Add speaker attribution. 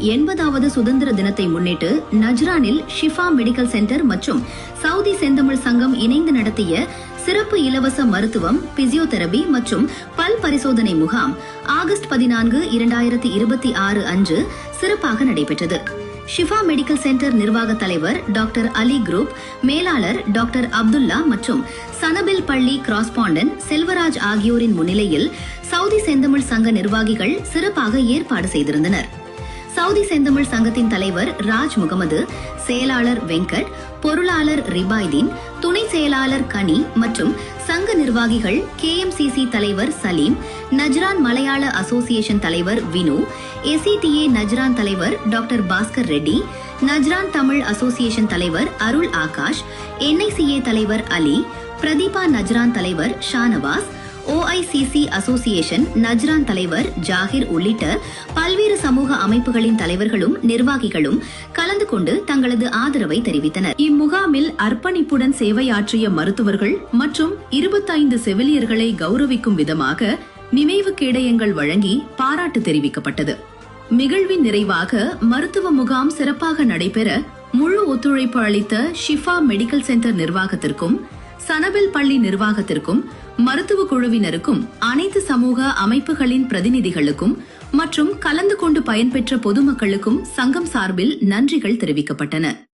Speaker 1: 80வது சுதந்திர தினத்தை முன்னிட்டு நஜ்ரானில் ஷிஃபா மெடிக்கல் சென்டர் மற்றும் சவுதி செந்தமிழ் சங்கம் இணைந்து நடத்திய சிறப்பு இலவச மருத்துவம், பிசியோதெரபி மற்றும் பல் பரிசோதனை முகாம் ஆகஸ்ட் 14, 2026 அன்று சிறப்பாக நடைபெற்றது. ஷிஃபா மெடிக்கல் சென்டர் நிர்வாக தலைவர் டாக்டர் அலி குரூப், மேலாளர் டாக்டர் அப்துல்லா மற்றும் சனபில் பள்ளி கிராஸ்பாண்டன்ட் செல்வராஜ் ஆகியோரின் முன்னிலையில் சவுதி செந்தமிழ் சங்க நிர்வாகிகள் சிறப்பாக ஏற்பாடு செய்திருந்தனர். சவுதி செந்தமிழ் சங்கத்தின் தலைவர் ராஜ் முகமது, செயலாளர் வெங்கட், பொருளாளர் ரிபாய்தீன், துணை செயலாளர் கனி மற்றும் சங்க நிர்வாகிகள் KMCC தலைவர் சலீம், நஜ்ரான் மலையாள அசோசியேஷன் தலைவர் வினு, SCTA நஜ்ரான் தலைவர் டாக்டர் பாஸ்கர் ரெட்டி, நஜ்ரான் தமிழ் அசோசியேஷன் தலைவர் அருள் ஆகாஷ், NICA தலைவர் அலி, பிரதீபா நஜ்ரான் தலைவர் ஷானவாஸ், OICC அசோசியேஷன் நஜ்ரான் தலைவர் ஜாகிர் உள்ளிட்ட பல்வேறு சமூக அமைப்புகளின் தலைவர்களும் நிர்வாகிகளும் கலந்து கொண்டு தங்களது ஆதரவை தெரிவித்தனர்.
Speaker 2: இம்முகாமில் அர்ப்பணிப்புடன் சேவையாற்றிய மருத்துவர்கள் மற்றும் 25 செவிலியர்களை கௌரவிக்கும் விதமாக நினைவு கேடயங்கள் வழங்கி பாராட்டு தெரிவிக்கப்பட்டது. நிகழ்வின் நிறைவாக மருத்துவ முகாம் சிறப்பாக நடைபெற முழு ஒத்துழைப்பு அளித்த ஷிஃபா மெடிக்கல் சென்டர் நிர்வாகத்திற்கும், சனபில் பள்ளி நிர்வாகத்திற்கும், மருத்துவ குழுவினருக்கும், அனைத்து சமூக அமைப்புகளின் பிரதிநிதிகளுக்கும் மற்றும் கலந்து கொண்டு பயன்பெற்ற பொதுமக்களுக்கும் சங்கம் சார்பில் நன்றிகள் தெரிவிக்கப்பட்டன.